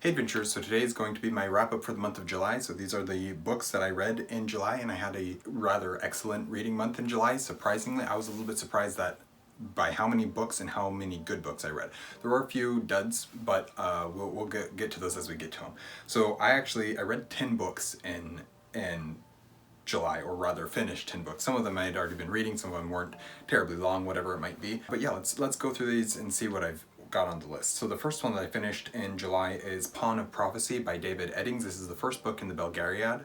Hey Adventurers, so today is going to be my wrap up for the month of July. So these are the books that I read in July, and I had a rather excellent reading month in July. Surprisingly, I was a little bit surprised that by how many books and how many good books I read. There were a few duds, but we'll get to those as we get to them. So I read 10 books in July, or rather finished 10 books. Some of them I had already been reading, some of them weren't terribly long, whatever it might be. But yeah, let's go through these and see what I've got on the list. So the first one that I finished in July is Pawn of Prophecy by David Eddings. This is the first book in the Belgariad,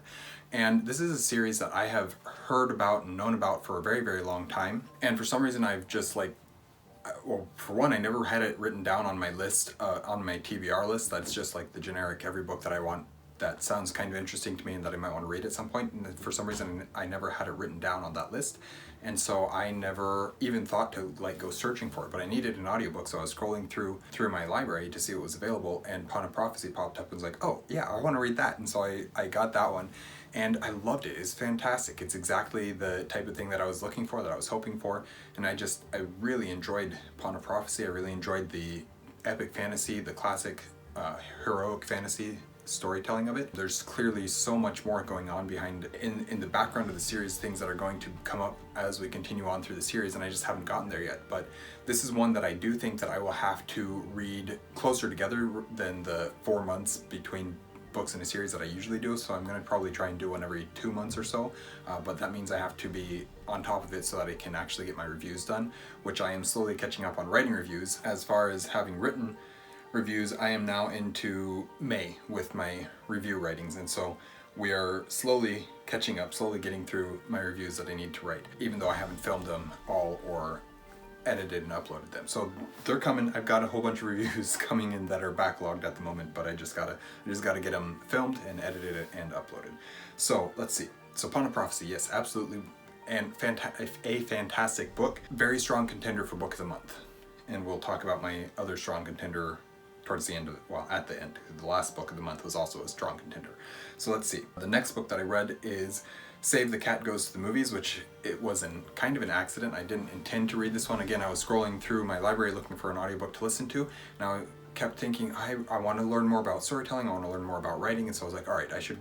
and this is a series that I have heard about and known about for a very, very long time. And for some reason I've just well, for one, I never had it written down on my list, on my TBR list. That's just like the generic every book that I want that sounds kind of interesting to me and that I might want to read at some point. And for some reason, I never had it written down on that list. And so I never even thought to go searching for it, but I needed an audiobook. So I was scrolling through my library to see what was available, and Pawn of Prophecy popped up and was like, oh yeah, I want to read that. And so I got that one, and I loved it. It's fantastic. It's exactly the type of thing that I was looking for, that I was hoping for. And I really enjoyed Pawn of Prophecy. I really enjoyed the epic fantasy, the classic heroic fantasy storytelling of it. There's clearly so much more going on behind in the background of the series, things that are going to come up as we continue on through the series, and I just haven't gotten there yet. But this is one that I do think that I will have to read closer together than the 4 months between books in a series that I usually do. So I'm going to probably try and do one every 2 months or so, but that means I have to be on top of it so that I can actually get my reviews done, which I am slowly catching up on writing reviews. As far as having written reviews, I am now into May with my review writings, and so we are slowly catching up, slowly getting through my reviews that I need to write, even though I haven't filmed them all or edited and uploaded them. So they're coming. I've got a whole bunch of reviews coming in that are backlogged at the moment, but I just gotta get them filmed and edited and uploaded. So let's see. So Pawn of Prophecy, yes, absolutely, and a fantastic book. Very strong contender for book of the month, and we'll talk about my other strong contender towards the end of it. Well, at the end. The last book of the month was also a strong contender. So let's see. The next book that I read is Save the Cat Goes to the Movies, which it was kind of an accident. I didn't intend to read this one. Again, I was scrolling through my library looking for an audiobook to listen to, and I kept thinking, I want to learn more about storytelling, I want to learn more about writing, and so I was like, all right, I should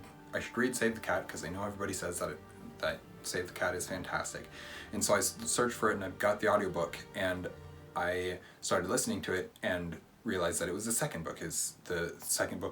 read Save the Cat, because I know everybody says that Save the Cat is fantastic. And so I searched for it, and I got the audiobook, and I started listening to it, and realized that it was the second book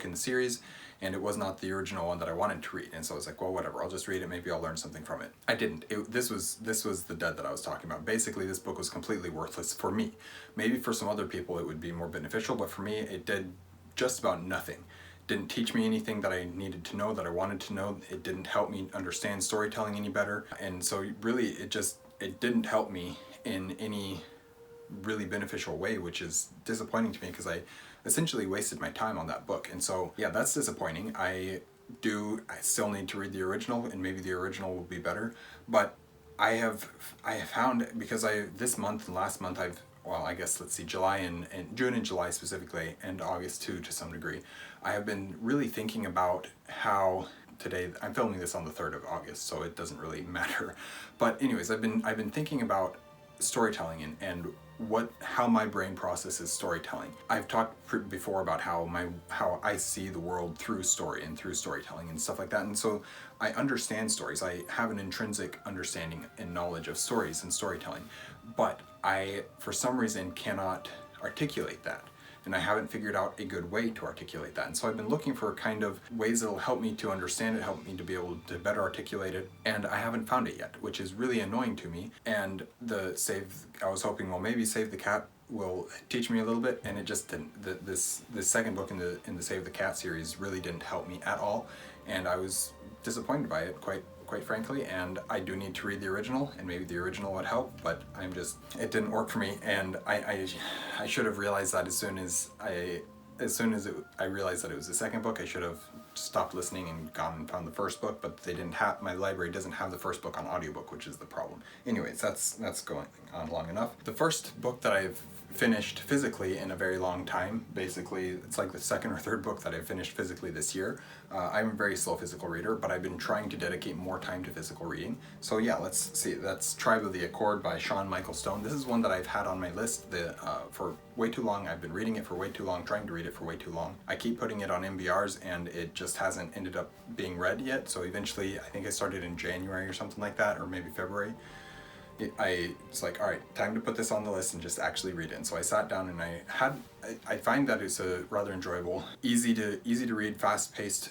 in the series, and it was not the original one that I wanted to read. And so I was like, well, whatever, I'll just read it, maybe I'll learn something from it. I didn't. This was the dud that I was talking about. Basically, this book was completely worthless for me. Maybe for some other people it would be more beneficial, but for me it did just about nothing. It didn't teach me anything that I needed to know, that I wanted to know. It didn't help me understand storytelling any better, and so really it didn't help me in any really beneficial way, which is disappointing to me, because I essentially wasted my time on that book. And so yeah, that's disappointing. I still need to read the original, and maybe the original will be better, but I have found, because this month and last month I guess let's see, July and June and July specifically, and August too to some degree, I have been really thinking about how today, I'm filming this on the 3rd of August, so it doesn't really matter. But anyways, I've been thinking about storytelling and how my brain processes storytelling. I've talked before about how I see the world through story and through storytelling and stuff like that. And so I understand stories. I have an intrinsic understanding and knowledge of stories and storytelling, but I, for some reason, cannot articulate that. And I haven't figured out a good way to articulate that. And so I've been looking for kind of ways that'll help me to understand it, help me to be able to better articulate it, and I haven't found it yet, which is really annoying to me. And I was hoping, well, maybe Save the Cat will teach me a little bit, and it just didn't. This second book in the Save the Cat series really didn't help me at all, and I was disappointed by it, quite frankly. And I do need to read the original, and maybe the original would help, but it didn't work for me. And I should have realized that as soon as I realized that it was the second book, I should have stopped listening and gone and found the first book, but my library doesn't have the first book on audiobook, which is the problem. Anyways, that's going on long enough. The first book that I've finished physically in a very long time. Basically, it's like the second or third book that I've finished physically this year. I'm a very slow physical reader, but I've been trying to dedicate more time to physical reading. So yeah, let's see. That's Tribe of the Accord by Sean Michael Stone. This is one that I've had on my list for way too long. I've been reading it for way too long, trying to read it for way too long. I keep putting it on MBRs and it just hasn't ended up being read yet. So eventually, I think I started in January or something like that, or maybe February. I was like, all right, time to put this on the list and just actually read it. And so I sat down and I find that it's a rather enjoyable, easy to read, fast-paced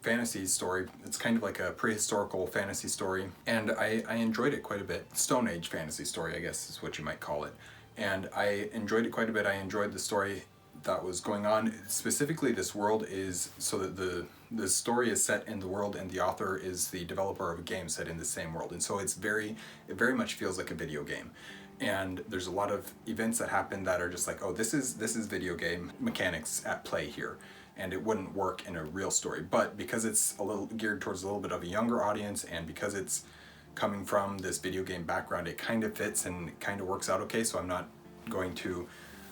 fantasy story. It's kind of like a prehistorical fantasy story, and I enjoyed it quite a bit. Stone Age fantasy story, I guess is what you might call it. And I enjoyed it quite a bit. I enjoyed the story that was going on. Specifically, this world is so that the story is set in the world, and the author is the developer of a game set in the same world, and so it very much feels like a video game. And there's a lot of events that happen that are just like, oh, this is video game mechanics at play here, and it wouldn't work in a real story. But because it's a little geared towards a little bit of a younger audience, and because it's coming from this video game background, it kind of fits and kind of works out okay. So I'm not going to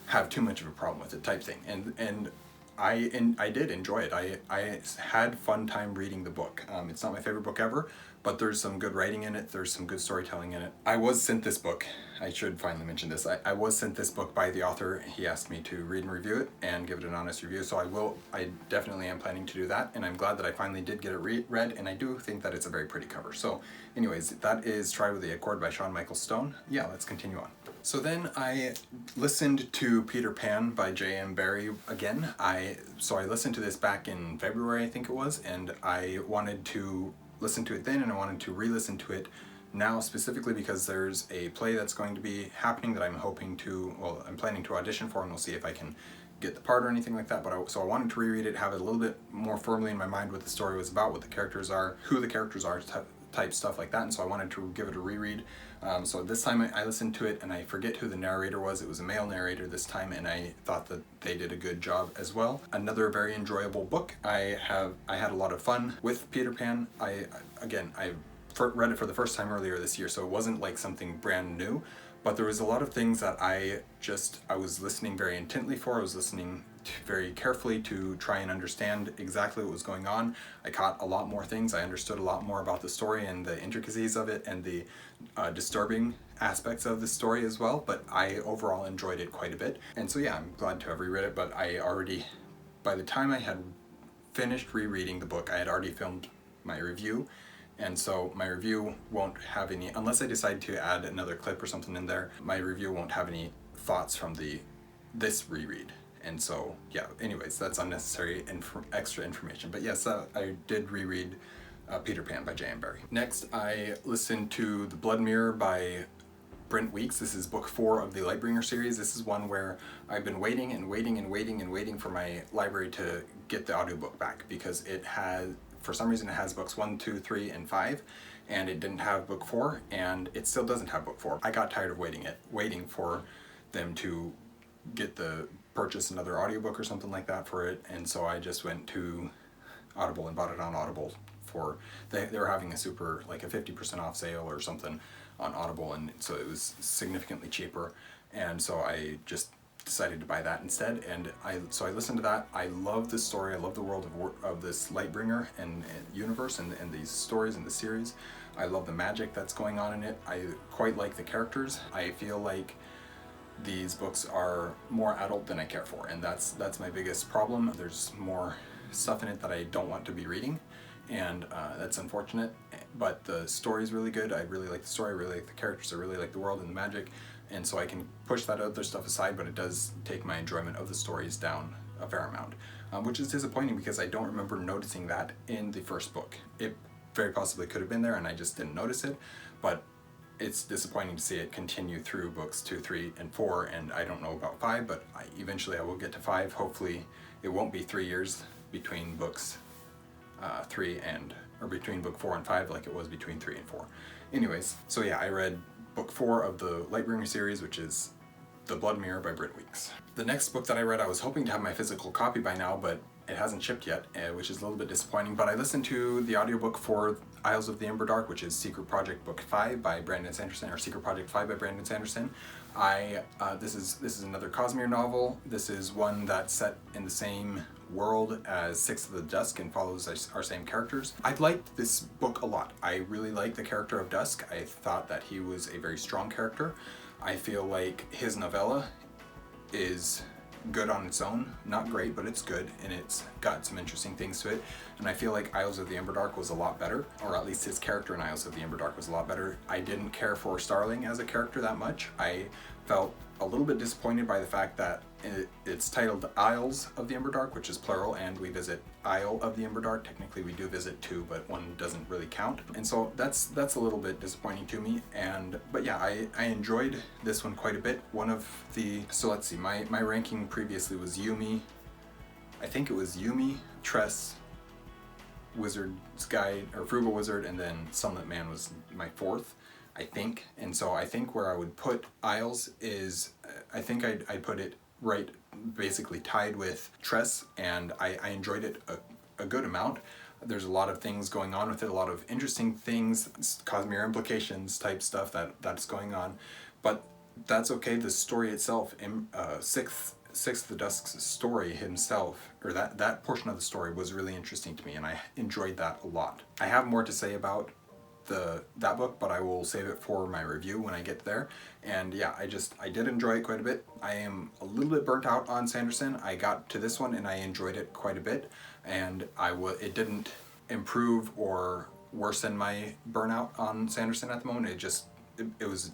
have too much of a problem with it, type thing. And I did enjoy it. I had fun time reading the book. It's not my favorite book ever, but there's some good writing in it. There's some good storytelling in it. I was sent this book. I should finally mention this. I was sent this book by the author. He asked me to read and review it and give it an honest review. So I definitely am planning to do that. And I'm glad that I finally did get it read. And I do think that it's a very pretty cover. So anyways, that is Tribe of the Accord by Sean Michael Stone. Yeah, let's continue on. So then I listened to Peter Pan by J.M. Barrie again. So I listened to this back in February, I think it was, and I wanted to listen to it then, and I wanted to re-listen to it now, specifically because there's a play that's going to be happening that I'm planning to audition for, and we'll see if I can get the part or anything like that. So I wanted to reread it, have it a little bit more firmly in my mind what the story was about, what the characters are, who the characters are, type stuff like that. And so I wanted to give it a reread. So this time I listened to it, and I forget who the narrator was. It was a male narrator this time, and I thought that they did a good job as well. Another very enjoyable book. I had a lot of fun with Peter Pan. I read it for the first time earlier this year, so it wasn't like something brand new, but there was a lot of things that I was listening very intently for. I was listening very carefully to try and understand exactly what was going on. I caught a lot more things. I understood a lot more about the story and the intricacies of it and the disturbing aspects of the story as well, but I overall enjoyed it quite a bit. And so yeah, I'm glad to have reread it, but by the time I had finished rereading the book, I had already filmed my review, and so my review won't have any, unless I decide to add another clip or something in there, my review won't have any thoughts from this reread. And so, yeah, anyways, that's unnecessary extra information. But yes, I did reread Peter Pan by J.M. Barrie. Next, I listened to The Blood Mirror by Brent Weeks. This is book 4 of the Lightbringer series. This is one where I've been waiting for my library to get the audiobook back, because for some reason it has books 1, 2, 3, and 5, and it didn't have book 4, and it still doesn't have book 4. I got tired of waiting for them to purchase another audiobook or something like that for it, and so I just went to Audible and bought it on Audible they were having a super, like a 50% off sale or something on Audible, and so it was significantly cheaper, and so I just decided to buy that instead. And I listened to that. I love this story. I love the world of this Lightbringer and universe and these stories and the series. I love the magic that's going on in it. I quite like the characters. I feel like these books are more adult than I care for, and that's my biggest problem. There's more stuff in it that I don't want to be reading, and that's unfortunate, but the story's really good. I really like the story, I really like the characters, I really like the world and the magic, and so I can push that other stuff aside, but it does take my enjoyment of the stories down a fair amount, which is disappointing because I don't remember noticing that in the first book. It very possibly could have been there and I just didn't notice it, but it's disappointing to see it continue through books 2, 3, and 4, and I don't know about 5, but eventually I will get to 5. Hopefully it won't be 3 years between books between book 4 and 5 like it was between 3 and 4. Anyways, so yeah, I read book 4 of the Lightbringer series, which is The Blood Mirror by Brent Weeks. The next book that I read, I was hoping to have my physical copy by now, but it hasn't shipped yet, which is a little bit disappointing, but I listened to the audiobook for Isles of the Emberdark, which is Secret Project Book 5 by Brandon Sanderson, or Secret Project 5 by Brandon Sanderson. This is another Cosmere novel. This is one that's set in the same world as Six of the Dusk and follows our same characters. I liked this book a lot. I really liked the character of Dusk. I thought that he was a very strong character. I feel like his novella is good on its own, not great, but it's good, and it's got some interesting things to it. And I feel like Isles of the Emberdark was a lot better, or at least his character in Isles of the Emberdark was a lot better. I didn't care for Starling as a character that much. I felt a little bit disappointed by the fact that it's titled Isles of the Emberdark, which is plural, and we visit Isle of the Emberdark. Technically we do visit two, but one doesn't really count. And so that's a little bit disappointing to me. But yeah, I enjoyed this one quite a bit. So let's see, my ranking previously was Yumi. I think it was Yumi, Tress, Wizard's Guide, or Frugal Wizard, and then Sunlit Man was my fourth, I think. And so I think where I would put Isles is, I think I'd put it right, basically tied with Tress, and I enjoyed it a good amount. There's a lot of things going on with it, a lot of interesting things, Cosmere implications type stuff that's going on, but that's okay. The story itself, Sixth of the Dusk's story himself, or that portion of the story was really interesting to me, and I enjoyed that a lot. I have more to say about that book, but I will save it for my review when I get there. And yeah, I did enjoy it quite a bit. I am a little bit burnt out on Sanderson. I got to this one and I enjoyed it quite a bit, and it didn't improve or worsen my burnout on Sanderson at the moment. It was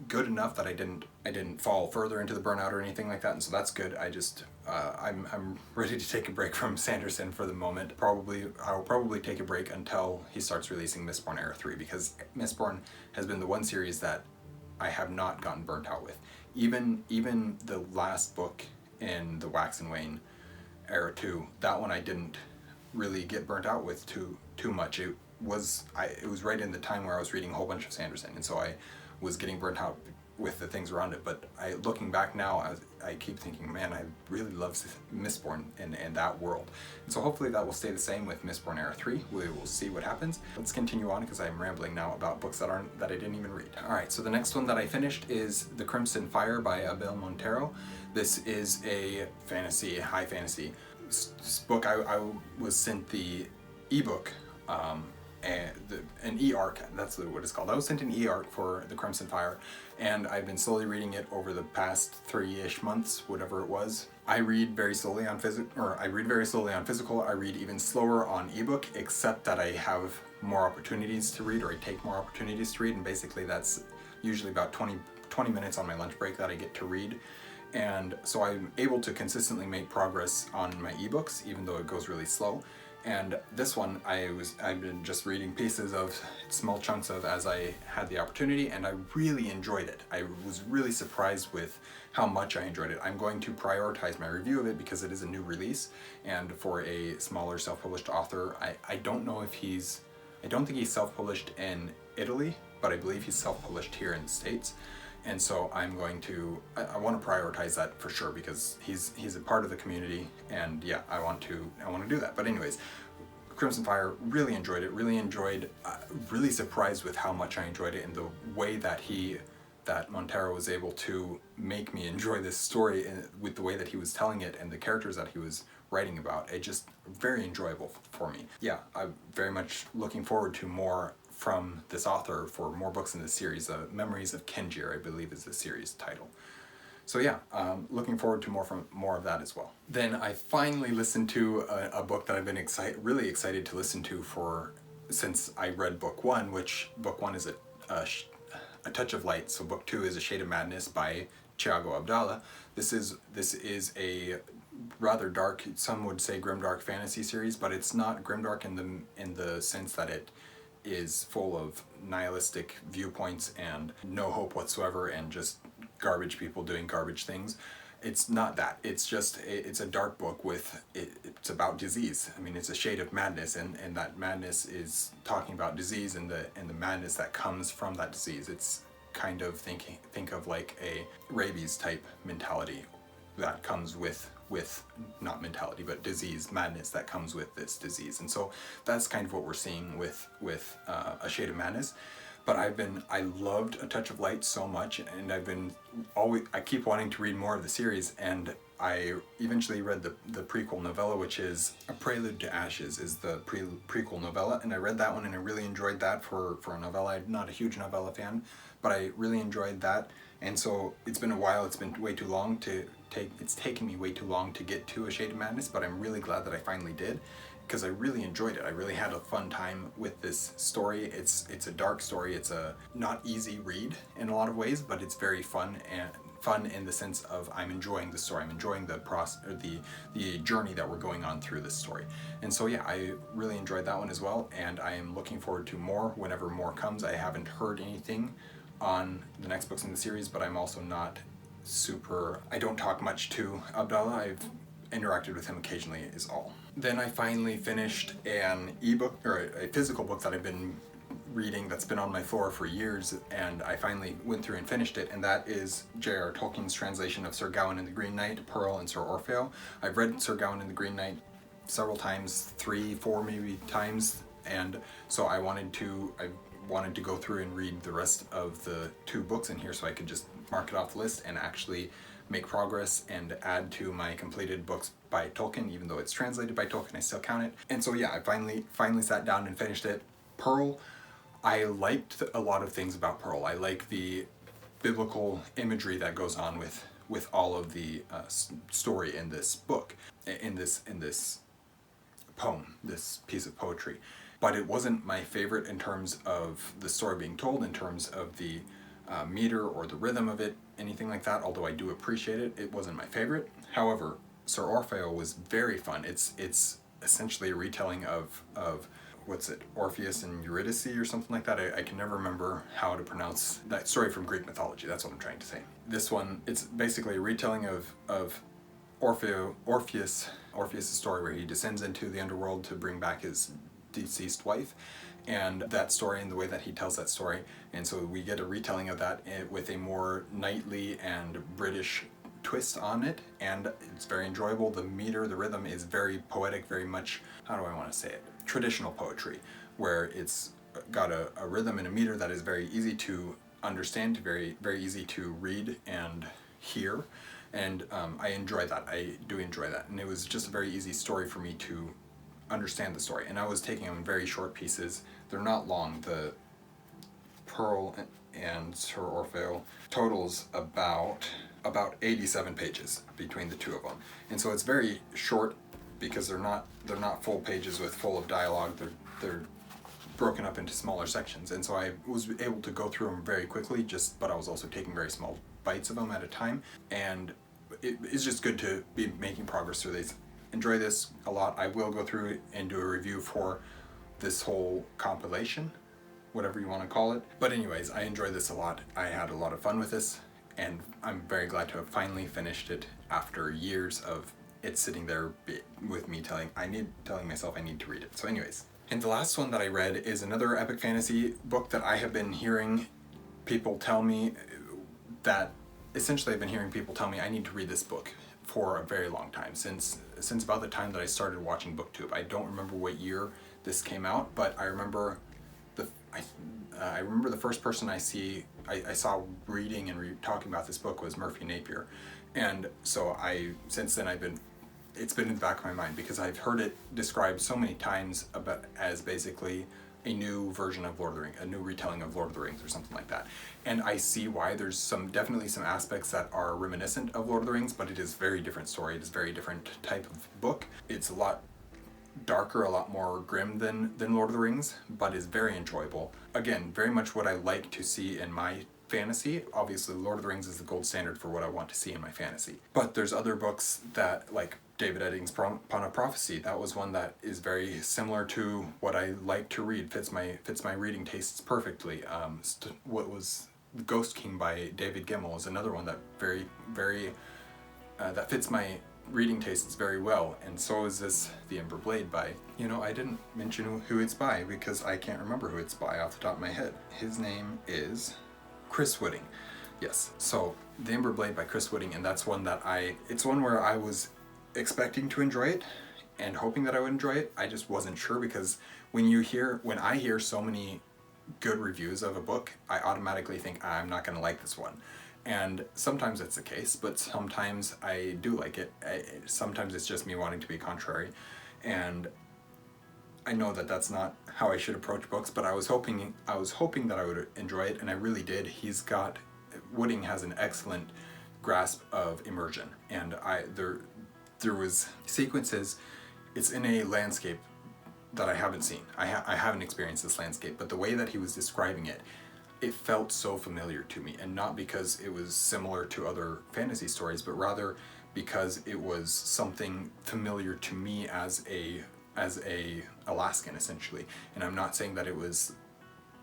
good enough that I didn't fall further into the burnout or anything like that, and so that's good. I'm ready to take a break from Sanderson for the moment. I'll probably take a break until he starts releasing Mistborn Era 3, because Mistborn has been the one series that I have not gotten burnt out with. Even the last book in the Wax and Wane Era 2, that one I didn't really get burnt out with too much. It was right in the time where I was reading a whole bunch of Sanderson, and so I was getting burnt out with the things around it. But looking back now, I keep thinking, man, I really love Mistborn and that world. And so hopefully that will stay the same with Mistborn Era 3. We will see what happens. Let's continue on, because I'm rambling now about books that I didn't even read. Alright, so the next one that I finished is The Crimson Fire by Abel Montero. This is a high fantasy book. I was sent the ebook, an e-arc, that's what it's called. I was sent an e-arc for The Crimson Fire, and I've been slowly reading it over the past 3-ish months, whatever it was. I read very slowly on physical. I read even slower on ebook, except that I have more opportunities to read, or I take more opportunities to read, and basically that's usually about 20 minutes on my lunch break that I get to read. And so I'm able to consistently make progress on my ebooks, even though it goes really slow. And this one I've been just reading pieces of, small chunks of, as I had the opportunity, and I really enjoyed it. I was really surprised with how much I enjoyed it. I'm going to prioritize my review of it because it is a new release, and for a smaller self-published author, I don't think he's self-published in Italy, but I believe he's self-published here in the States. And so I want to prioritize that for sure, because he's a part of the community, and yeah, I want to do that. But anyways, Crimson Fire, really enjoyed it, really surprised with how much I enjoyed it, and the way that Montero was able to make me enjoy this story with the way that he was telling it and the characters that he was writing about. It just very enjoyable for me. Yeah, I'm very much looking forward to more from this author for more books in this series. Memories of Kenjir, I believe, is the series title. So yeah, looking forward to more of that as well. Then I finally listened to a book that I've been really excited to listen to since I read book one, which book one is a Touch of Light. So book two is A Shade of Madness by Thiago Abdallah. This is a rather dark, some would say grimdark fantasy series, but it's not grimdark in the sense that it is full of nihilistic viewpoints and no hope whatsoever and just garbage people doing garbage things. It's not that. It's a dark book it's about disease. I mean, it's a shade of madness, and that madness is talking about disease and the madness that comes from that disease. It's kind of think of like a rabies type mentality that comes with with, not mentality, but disease, madness that comes with this disease. And so that's kind of what we're seeing with A Shade of Madness. But I loved A Touch of Light so much, and I keep wanting to read more of the series, and I eventually read the prequel novella, which is A Prelude to Ashes, is the prequel novella, and I read that one and I really enjoyed that for a novella. I'm not a huge novella fan, but I really enjoyed that. And so it's been a while, it's been way too long it's taken me way too long to get to A Shade of Madness, but I'm really glad that I finally did, because I really enjoyed it. I really had a fun time with this story. It's a dark story. It's a not easy read in a lot of ways, but it's very fun, and fun in the sense of I'm enjoying the story. I'm enjoying the journey that we're going on through this story. And so yeah, I really enjoyed that one as well, and I am looking forward to more whenever more comes. I haven't heard anything on the next books in the series, but I'm also not I don't talk much to Abdallah. I've interacted with him occasionally is all. Then I finally finished an ebook, or a physical book that I've been reading that's been on my floor for years, and I finally went through and finished it, and that is J.R. Tolkien's translation of Sir Gawain and the Green Knight, Pearl and Sir Orfeo. I've read Sir Gawain and the Green Knight several times, 3, 4 maybe times, and so I wanted to go through and read the rest of the 2 books in here so I could just mark it off the list and actually make progress and add to my completed books by Tolkien. Even though it's translated by Tolkien, I still count it. And so yeah, I finally sat down and finished it. Pearl, I liked a lot of things about Pearl. I like the biblical imagery that goes on with all of the story in this book, in this poem, this piece of poetry. But it wasn't my favorite in terms of the story being told, in terms of the meter or the rhythm of it, anything like that. Although I do appreciate it, it wasn't my favorite. However, Sir Orfeo was very fun. It's essentially a retelling of what's it, Orpheus and Eurydice or something like that. I can never remember how to pronounce that story from Greek mythology. That's what I'm trying to say. This one, it's basically a retelling of Orpheus' story, where he descends into the underworld to bring back his deceased wife, and that story and the way that he tells that story. And so we get a retelling of that with a more knightly and British twist on it, and it's very enjoyable. The meter, the rhythm is very poetic, very much, how do I want to say it, traditional poetry, where it's got a rhythm and a meter that is very easy to understand, very easy to read and hear, and I enjoy that. I do enjoy that, and it was just a very easy story for me to understand the story, and I was taking them in very short pieces. They're not long. The Pearl and Sir Orfeo totals about 87 pages between the 2 of them, and so it's very short because they're not full pages full of dialogue. They're broken up into smaller sections, and so I was able to go through them very quickly. But I was also taking very small bites of them at a time, and it's just good to be making progress through these. Enjoy this a lot. I will go through it and do a review for this whole compilation, whatever you want to call it. But anyways, I enjoy this a lot. I had a lot of fun with this, and I'm very glad to have finally finished it after years of it sitting there with me telling myself I need to read it. So anyways, and the last one that I read is another epic fantasy book that I have been hearing people tell me that essentially I've been hearing people tell me I need to read this book for a very long time, since about the time that I started watching BookTube. I don't remember what year this came out, but I remember the first person I saw reading and talking about this book was Murphy Napier, and so since then it's been in the back of my mind because I've heard it described so many times as basically a new version of Lord of the Rings, a new retelling of Lord of the Rings or something like that. And I see why. There's definitely some aspects that are reminiscent of Lord of the Rings, but it is a very different story. It is a very different type of book. It's a lot darker, a lot more grim than Lord of the Rings, but is very enjoyable. Again, very much what I like to see in my fantasy. Obviously, Lord of the Rings is the gold standard for what I want to see in my fantasy. But there's other books that, like David Eddings' Pawn of Prophecy, that was one that is very similar to what I like to read, fits my reading tastes perfectly. What was Ghost King by David Gemmell is another one that that fits my reading tastes very well, and so is this The Ember Blade by, I didn't mention who it's by because I can't remember who it's by off the top of my head. His name is Chris Whitting. Yes, so The Ember Blade by Chris Whitting, and that's one that it's one where I was expecting to enjoy it and hoping that I would enjoy it. I just wasn't sure, because when I hear so many good reviews of a book, I automatically think I'm not going to like this one. And sometimes it's the case, but sometimes I do like it. Sometimes it's just me wanting to be contrary. And I know that that's not how I should approach books, but I was hoping that I would enjoy it, and I really did. Wooding has an excellent grasp of immersion, and there was sequences. It's in a landscape that I haven't seen. I haven't experienced this landscape, but the way that he was describing it, it felt so familiar to me, and not because it was similar to other fantasy stories, but rather because it was something familiar to me as a Alaskan, essentially. And I'm not saying that it was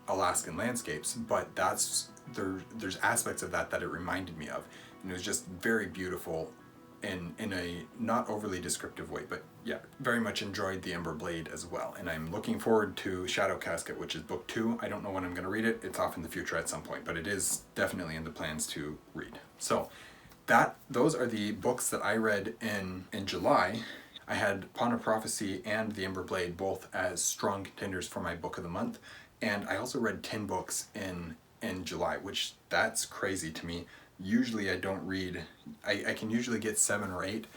Alaskan landscapes, but there's aspects of that it reminded me of, and it was just very beautiful in a not overly descriptive way. But yeah, very much enjoyed The Ember Blade as well, and I'm looking forward to Shadow Casket, which is book 2. I don't know when I'm going to read it. It's off in the future at some point, but it is definitely in the plans to read. So those are the books that I read in July. I had Pawn of Prophecy and The Ember Blade both as strong contenders for my book of the month, and I also read 10 books in July, which that's crazy to me. Usually I don't read. I can usually get 7 or 8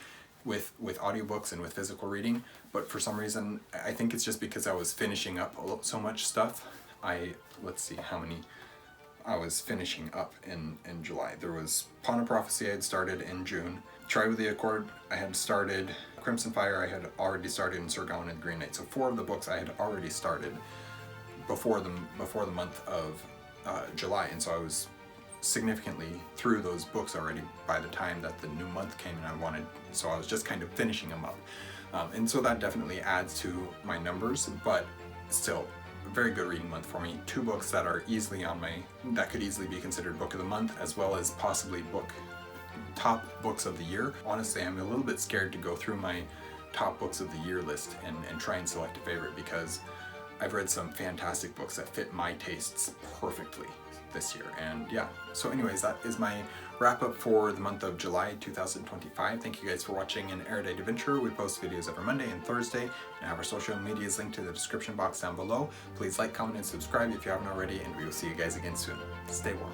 with audiobooks and with physical reading, but for some reason, I think it's just because I was finishing up so much stuff. Let's see how many I was finishing up in July. There was Pawn of Prophecy I had started in June. Try with the Accord I had started. Crimson Fire I had already started, in Sir Gawain and the Green Knight. So 4 of the books I had already started before the month of July, and so I was significantly through those books already by the time that the new month came, and so I was just kind of finishing them up, and so that definitely adds to my numbers, but still a very good reading month for me. 2 books that are that could easily be considered book of the month, as well as possibly top books of the year. Honestly, I'm a little bit scared to go through my top books of the year list and try and select a favorite, because I've read some fantastic books that fit my tastes perfectly this year. And yeah, so anyways, that is my wrap up for the month of July 2025. Thank you guys for watching an Erudite Adventure. We post videos every Monday and Thursday, and have our social media is linked to the description box down below. Please like, comment, and subscribe if you haven't already, and we will see you guys again soon. Stay warm.